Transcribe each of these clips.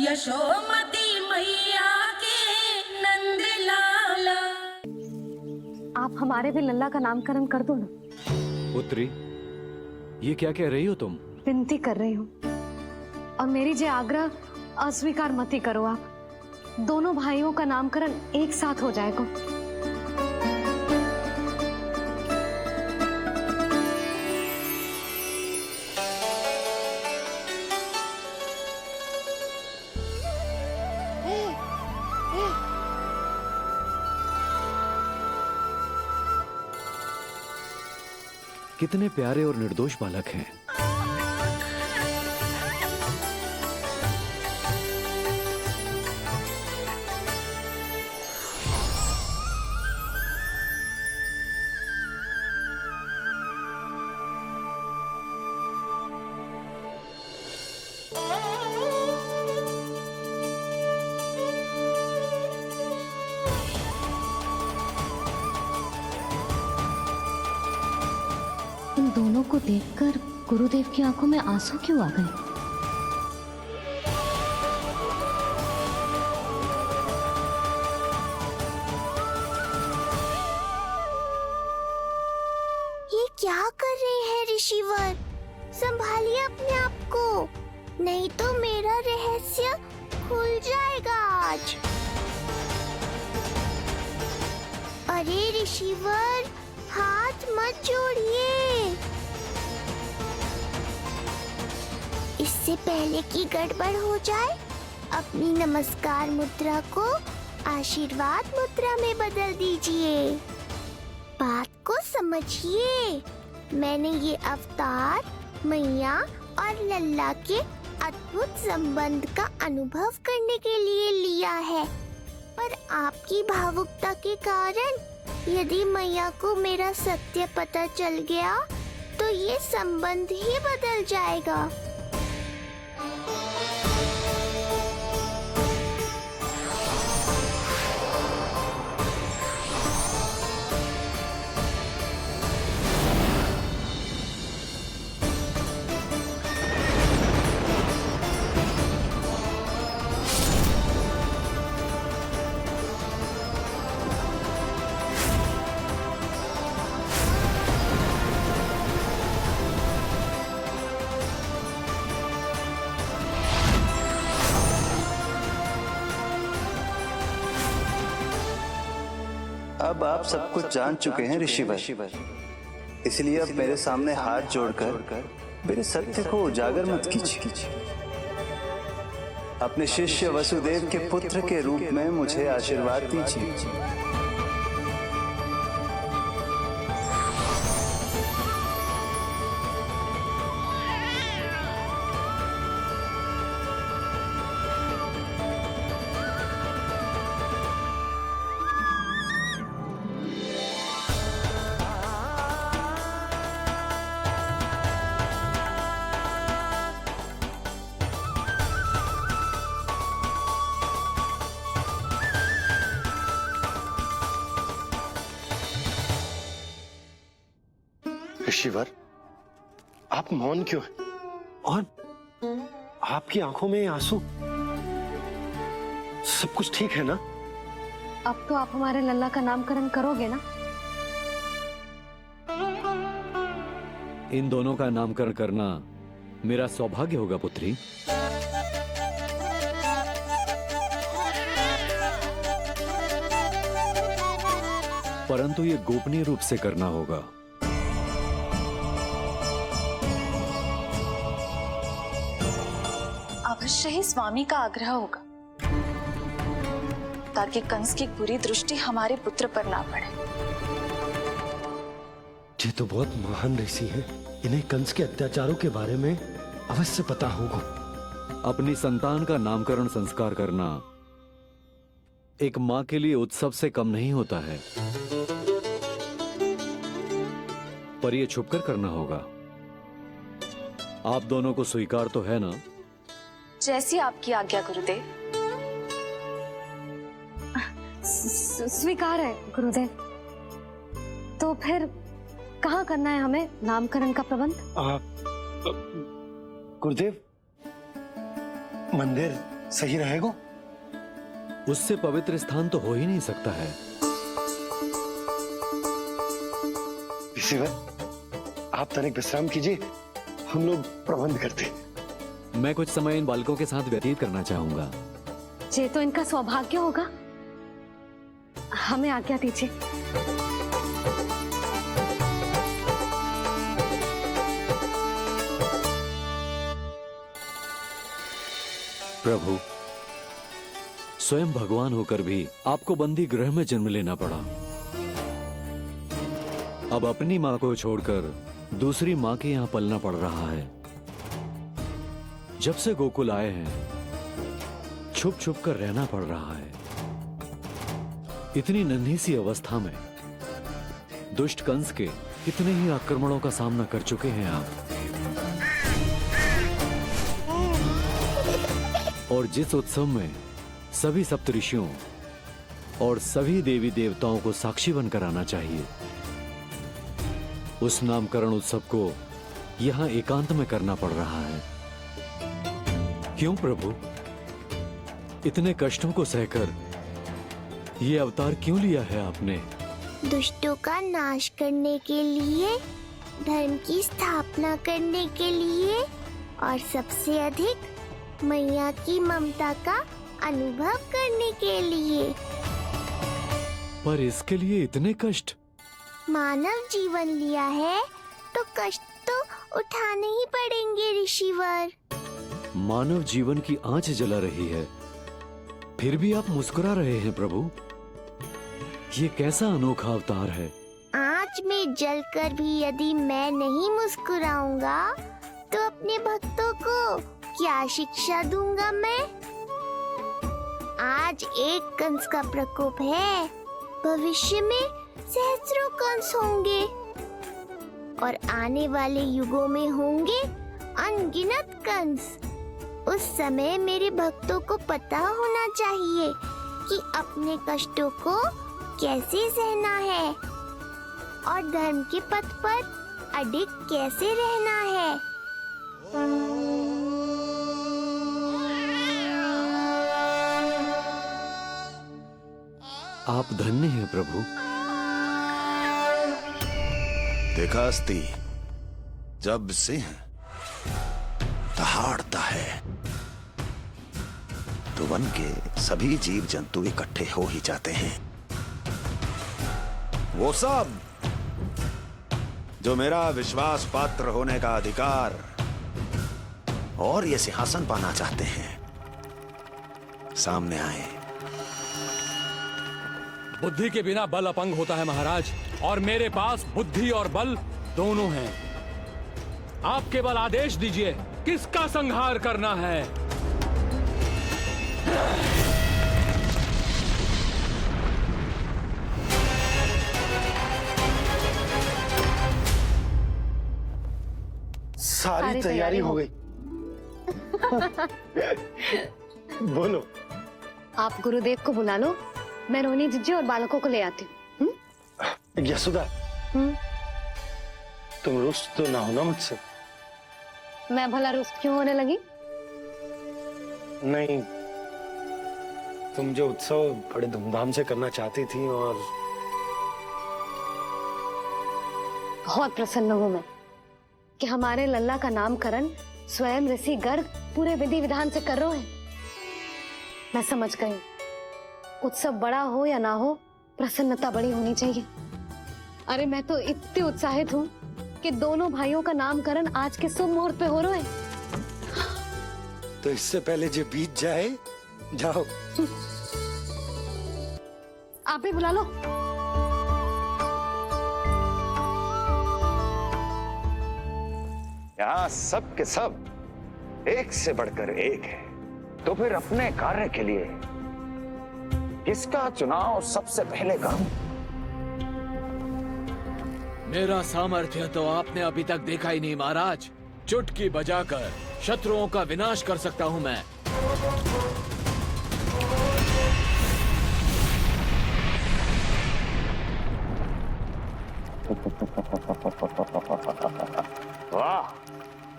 यशोमती मैया के नंद लाला। आप हमारे भी लल्ला का नामकरण कर दो ना। पुत्री, ये क्या कह रही हो तुम? विनती कर रही हूँ, और मेरी जे आग्रह अस्वीकार मत ही करो। आप दोनों भाइयों का नामकरण एक साथ हो जाएगा। कितने प्यारे और निर्दोष बालक हैं। इन दोनों को देखकर गुरुदेव की आंखों में आंसू क्यों आ गए? ये क्या कर रहे हैं ऋषिवर? संभालिए अपने आप को, नहीं तो मेरा रहस्य खुल जाएगा आज। अरे ऋषिवर, हाथ मत जोड़िए। इससे पहले कि गड़बड़ हो जाए, अपनी नमस्कार मुद्रा को आशीर्वाद मुद्रा में बदल दीजिए। बात को समझिए, मैंने ये अवतार मैया और लल्ला के अद्भुत संबंध का अनुभव करने के लिए लिया है, पर आपकी भावुकता के कारण यदि मैया को मेरा सत्य पता चल गया तो ये संबंध ही बदल जाएगा। अब आप सब कुछ जान चुके हैं ऋषिवर, इसलिए अब मेरे सामने हाथ जोड़कर मेरे सत्य को उजागर मत कीजिए। अपने शिष्य वसुदेव के पुत्र के रूप में मुझे आशीर्वाद दीजिए। ऋषिवर, आप मौन क्यों हैं? और आपकी आंखों में आंसू? सब कुछ ठीक है ना? अब तो आप हमारे लल्ला का नामकरण करोगे ना? इन दोनों का नामकरण करना मेरा सौभाग्य होगा पुत्री। परंतु ये गोपनीय रूप से करना होगा। अवश्य ही स्वामी का आग्रह होगा, ताकि कंस की बुरी दृष्टि हमारे पुत्र पर ना पड़े। ये तो बहुत महान ऋषि हैं, इन्हें कंस के अत्याचारों के बारे में अवश्य पता होगा। अपनी संतान का नामकरण संस्कार करना एक मां के लिए उत्सव से कम नहीं होता है, पर यह छुपकर करना होगा। आप दोनों को स्वीकार तो है ना? जैसी आपकी आज्ञा गुरुदेव। स्वीकार है गुरुदेव। तो फिर कहाँ करना है हमें नामकरण का प्रबंध? गुरुदेव, मंदिर सही रहेगा? उससे पवित्र स्थान तो हो ही नहीं सकता है। ऋषिवर, आप तनिक विश्राम कीजिए, हम लोग प्रबंध करते। मैं कुछ समय इन बालकों के साथ व्यतीत करना चाहूंगा। ये तो इनका सौभाग्य होगा। हमें आज्ञा दीजिए। प्रभु, स्वयं भगवान होकर भी आपको बंदी गृह में जन्म लेना पड़ा। अब अपनी मां को छोड़कर दूसरी मां के यहां पलना पड़ रहा है। जब से गोकुल आए हैं छुप छुप कर रहना पड़ रहा है। इतनी नन्ही सी अवस्था में दुष्ट कंस के कितने ही आक्रमणों का सामना कर चुके हैं आप। और जिस उत्सव में सभी सप्तऋषियों और सभी देवी देवताओं को साक्षी बनकर आना चाहिए, उस नामकरण उत्सव को यहां एकांत में करना पड़ रहा है। क्यों प्रभु, इतने कष्टों को सहकर ये अवतार क्यों लिया है आपने? दुष्टों का नाश करने के लिए, धर्म की स्थापना करने के लिए और सबसे अधिक मैया की ममता का अनुभव करने के लिए। पर इसके लिए इतने कष्ट? मानव जीवन लिया है तो कष्ट तो उठाने ही पड़ेंगे ऋषिवर। मानव जीवन की आंच जला रही है, फिर भी आप मुस्कुरा रहे हैं प्रभु। ये कैसा अनोखा अवतार है। आंच में जलकर भी यदि मैं नहीं मुस्कुराऊंगा तो अपने भक्तों को क्या शिक्षा दूंगा मैं? आज एक कंस का प्रकोप है, भविष्य में सहस्रों कंस होंगे और आने वाले युगों में होंगे अनगिनत कंस। उस समय मेरे भक्तों को पता होना चाहिए कि अपने कष्टों को कैसे सहना है और धर्म के पथ पर अडिग कैसे रहना है। आप धन्य हैं प्रभु। देखा अस्ति, जब सिंह दहाड़ता है तो वन के सभी जीव जंतु इकट्ठे हो ही जाते हैं। वो सब जो मेरा विश्वास पात्र होने का अधिकार और ये सिंहासन पाना चाहते हैं, सामने आए। बुद्धि के बिना बल अपंग होता है महाराज, और मेरे पास बुद्धि और बल दोनों हैं। आप केवल आदेश दीजिए किसका संहार करना है। सारी तैयारी हो गई। बोलो। आप गुरुदेव को बुला लो, मैं रोहिणी जीजी और बालकों को ले आती हूँ। यशोदा, तुम रुष्ट तो ना होना मुझसे? मैं भला रुष्ट क्यों होने लगी? नहीं, तुम जो उत्सव बड़े धूमधाम से करना चाहती थी और बहुत प्रसन्न हूँ मैं कि हमारे लल्ला का नामकरण स्वयं ऋषि गर्ग पूरे विधि विधान से कर रहे हैं। मैं समझ गई, उत्सव बड़ा हो या ना हो, प्रसन्नता बड़ी होनी चाहिए। अरे मैं तो इतनी उत्साहित हूँ कि दोनों भाइयों का नामकरण आज के शुभ मुहूर्त पे हो रहे हैं। तो इससे पहले जो बीत जाए, जाओ। आप भी बुला लो। यहाँ सब के सब एक से बढ़कर एक है, तो फिर अपने कार्य के लिए किसका चुनाव सबसे पहले करूं? मेरा सामर्थ्य तो आपने अभी तक देखा ही नहीं महाराज। चुटकी बजाकर शत्रुओं का विनाश कर सकता हूं मैं। वाह!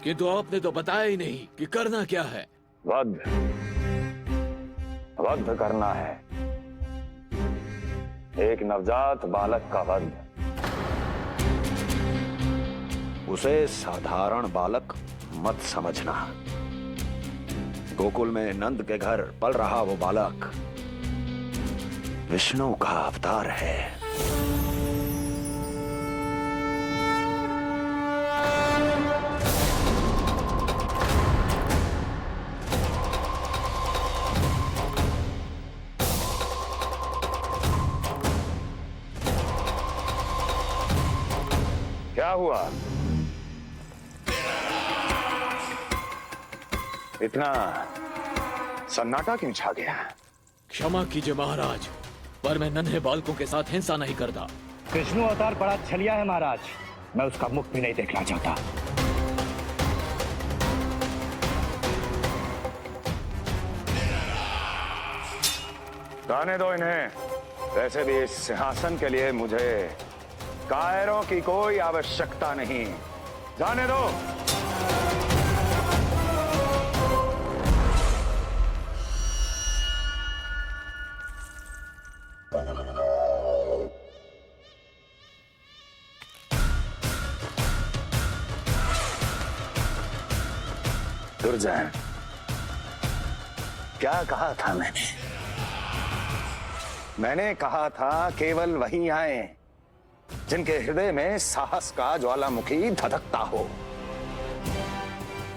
किंतु आपने तो बताया ही नहीं कि करना क्या है। वध, वध करना है, एक नवजात बालक का वध। उसे साधारण बालक मत समझना। गोकुल में नंद के घर पल रहा वो बालक विष्णु का अवतार है। क्या हुआ? इतना सन्नाटा क्यों छा गया? क्षमा कीजिए महाराज, पर मैं नन्हे बालकों के साथ हिंसा नहीं करता। विष्णु अवतार बड़ा छलिया है महाराज, मैं उसका मुख भी नहीं देखना चाहता। जाने दो इन्हें। वैसे भी इस सिंहासन के लिए मुझे कायरों की कोई आवश्यकता नहीं। जाने दो। दुर्जन, क्या कहा था मैंने कहा था केवल वही आए जिनके हृदय में साहस का ज्वालामुखी धधकता हो,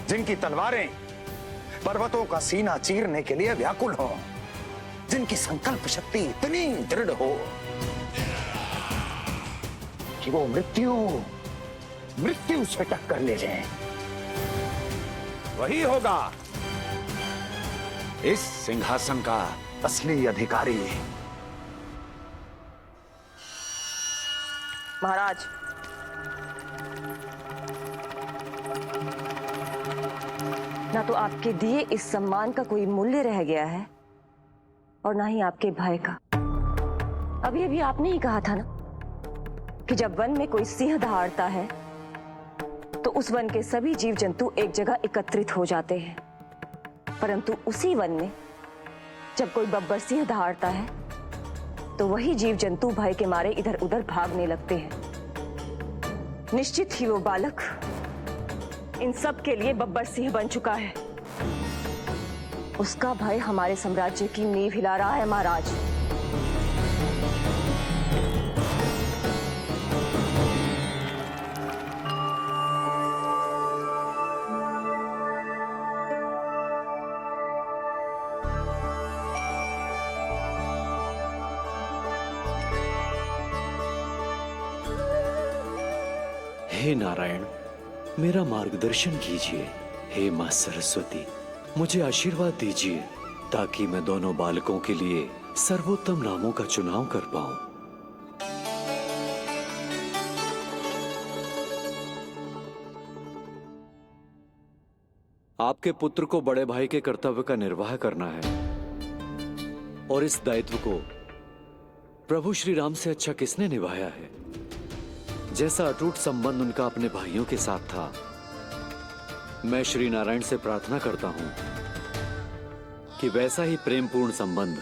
जिनकी तलवारें पर्वतों का सीना चीरने के लिए व्याकुल हो, जिनकी संकल्प शक्ति इतनी दृढ़ हो कि वो मृत्यु से टक्कर ले जाएं। वही होगा इस सिंहासन का असली अधिकारी। महाराज, ना तो आपके दिए इस सम्मान का कोई मूल्य रह गया है और ना ही आपके भय का। अभी अभी आपने ही कहा था ना कि जब वन में कोई सिंह दहाड़ता है तो उस वन के सभी जीव जंतु एक जगह एकत्रित हो जाते हैं, परंतु उसी वन में जब कोई बब्बर सिंह दहाड़ता है तो वही जीव जंतु भय के मारे इधर उधर भागने लगते हैं। निश्चित ही वो बालक इन सब के लिए बब्बर सिंह बन चुका है। उसका भय हमारे साम्राज्य की नींव हिला रहा है महाराज। हे नारायण, मेरा मार्गदर्शन कीजिए। हे मां सरस्वती, मुझे आशीर्वाद दीजिए ताकि मैं दोनों बालकों के लिए सर्वोत्तम नामों का चुनाव कर पाऊं। आपके पुत्र को बड़े भाई के कर्तव्य का निर्वाह करना है और इस दायित्व को प्रभु श्री राम से अच्छा किसने निभाया है? जैसा अटूट संबंध उनका अपने भाइयों के साथ था, मैं श्री नारायण से प्रार्थना करता हूं कि वैसा ही प्रेमपूर्ण संबंध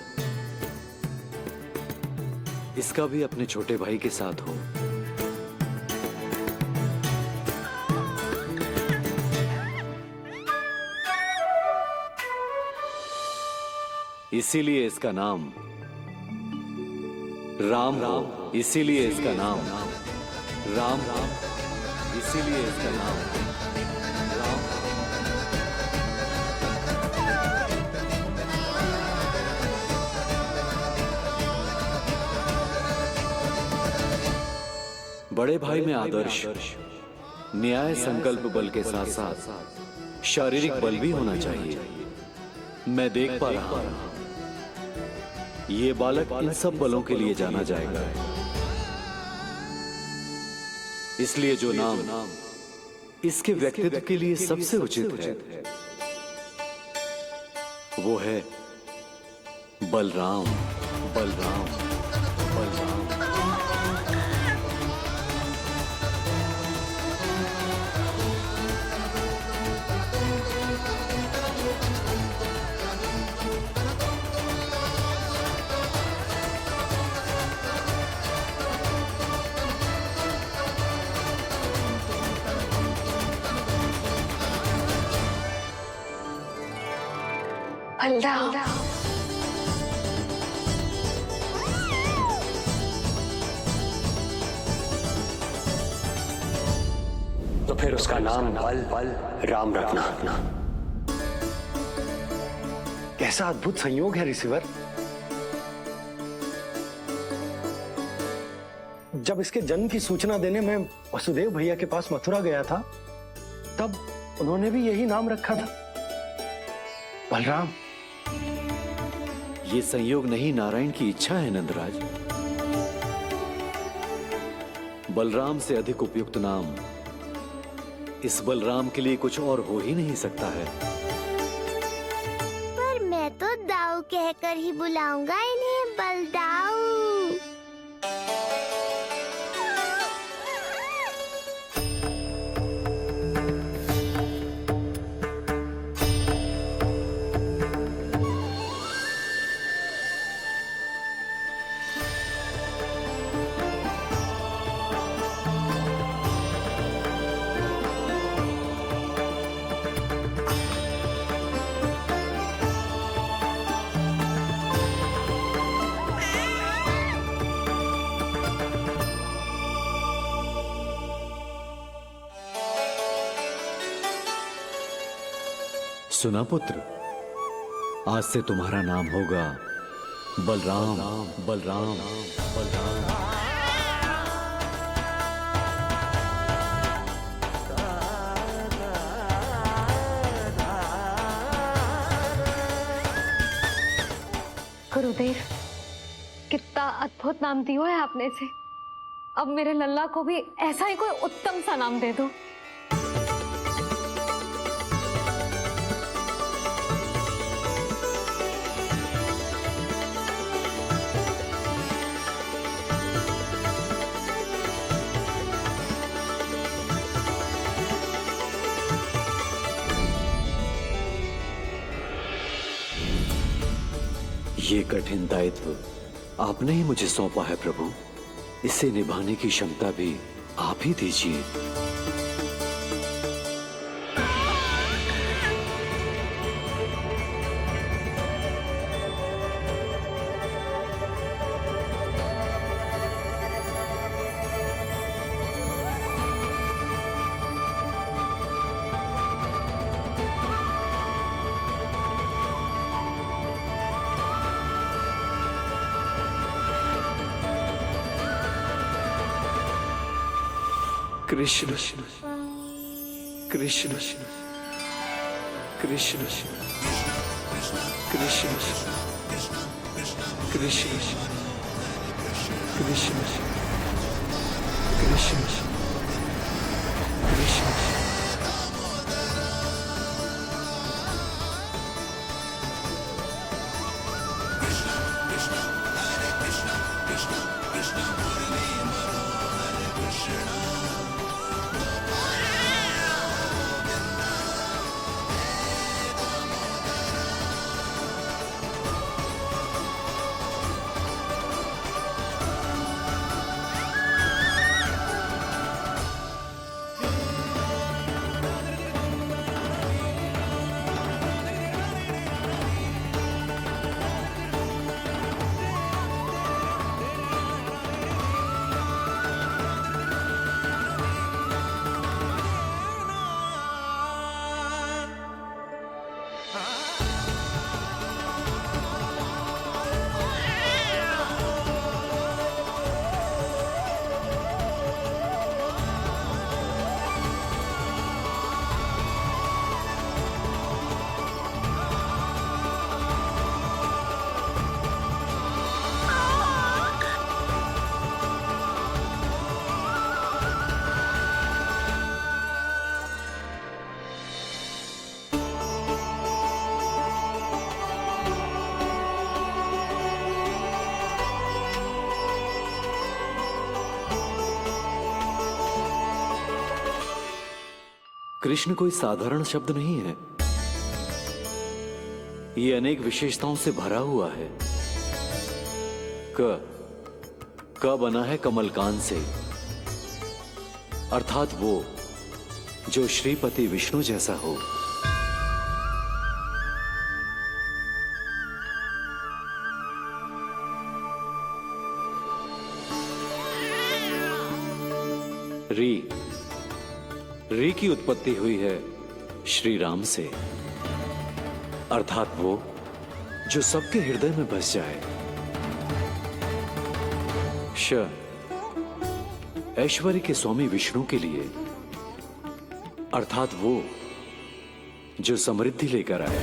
इसका भी अपने छोटे भाई के साथ हो। इसीलिए इसका नाम राम हो। इसीलिए इसका नाम राम, इसीलिए इसका नाम राम। बड़े भाई में आदर्श, न्याय, संकल्प बल के साथ साथ शारीरिक बल भी होना चाहिए। मैं देख पा रहा हूं ये बालक इन सब बलों के लिए जाना जाएगा। इसलिए जो नाम इसके व्यक्तित्व के लिए सबसे उचित है वो है बलराम। बलराम, बलराम। बलराम। तो फिर उसका नाम बल राम रखना। कैसा अद्भुत संयोग है रिसीवर। जब इसके जन्म की सूचना देने मैं वसुदेव भैया के पास मथुरा गया था, तब उन्होंने भी यही नाम रखा था, बलराम। ये संयोग नहीं, नारायण की इच्छा है नंदराज। बलराम से अधिक उपयुक्त नाम इस बलराम के लिए कुछ और हो ही नहीं सकता है। पर मैं तो दाऊ कहकर ही बुलाऊंगा इन्हें, बलदाऊ। सुना पुत्र, आज से तुम्हारा नाम होगा बलराम। बलराम बलराम। गुरुदेव, कितना अद्भुत नाम दियो है आपने इसे। अब मेरे लल्ला को भी ऐसा ही कोई उत्तम सा नाम दे दो। ये कठिन दायित्व आपने ही मुझे सौंपा है प्रभु। इसे निभाने की क्षमता भी आप ही दीजिए। कृष्ण कृष्ण कृष्ण कृष्ण कृष्ण कृष्ण कृष्ण कृष्ण कृष्ण। कृष्ण कोई साधारण शब्द नहीं है। ये अनेक विशेषताओं से भरा हुआ है। क बना है कमलकांत से, अर्थात वो जो श्रीपति विष्णु जैसा हो। री की उत्पत्ति हुई है श्री राम से, अर्थात वो जो सबके हृदय में बस जाए। श ऐश्वर्य के स्वामी विष्णु के लिए, अर्थात वो जो समृद्धि लेकर आए।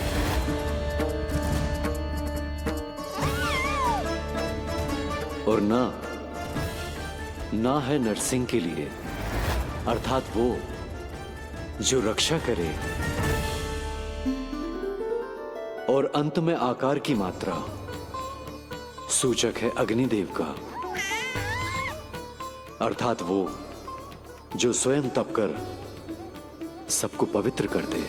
और ना है नरसिंह के लिए, अर्थात वो जो रक्षा करे। और अंत में आकार की मात्रा सूचक है अग्निदेव का, अर्थात वो जो स्वयं तप कर सबको पवित्र कर दे।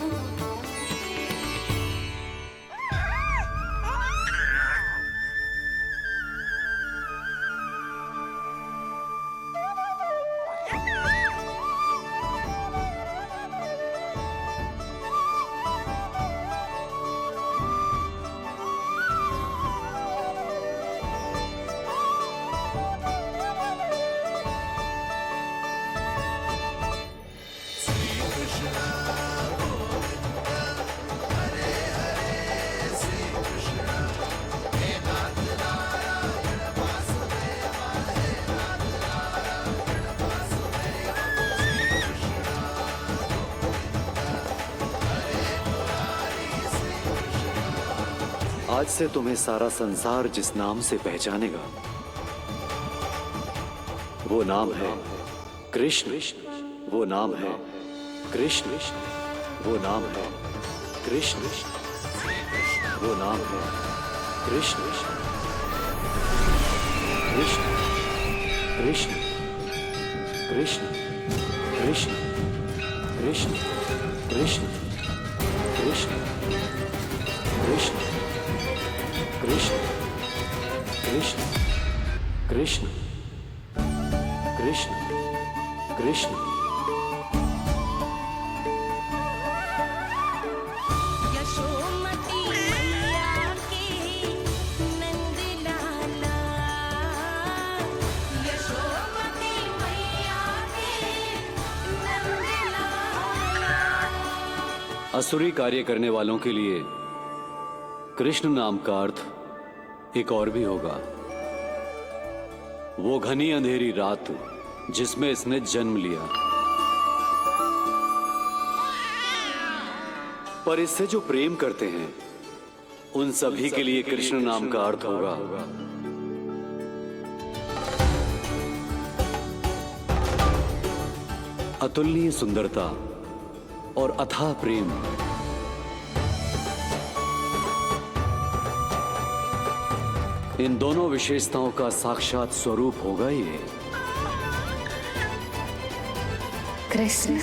आज से तुम्हें सारा संसार जिस नाम से पहचानेगा वो नाम है कृष्ण। वो नाम है कृष्ण। वो नाम है कृष्ण। वो नाम है कृष्ण। कृष्ण कृष्ण कृष्ण कृष्ण कृष्ण कृष्ण कृष्ण कृष्ण कृष्ण कृष्ण कृष्ण कृष्ण कृष्ण। यशोमती मैया के नंद लाला, यशोमती मैया के नंद लाला। असुरी कार्य करने वालों के लिए कृष्ण नाम का अर्थ एक और भी होगा। वो घनी अंधेरी रात जिसमें इसने जन्म लिया। पर इससे जो प्रेम करते हैं उन सभी के लिए कृष्ण नाम का अर्थ होगा अतुलनीय सुंदरता और अथाह प्रेम। इन दोनों विशेषताओं का साक्षात स्वरूप होगा ये कृष्ण।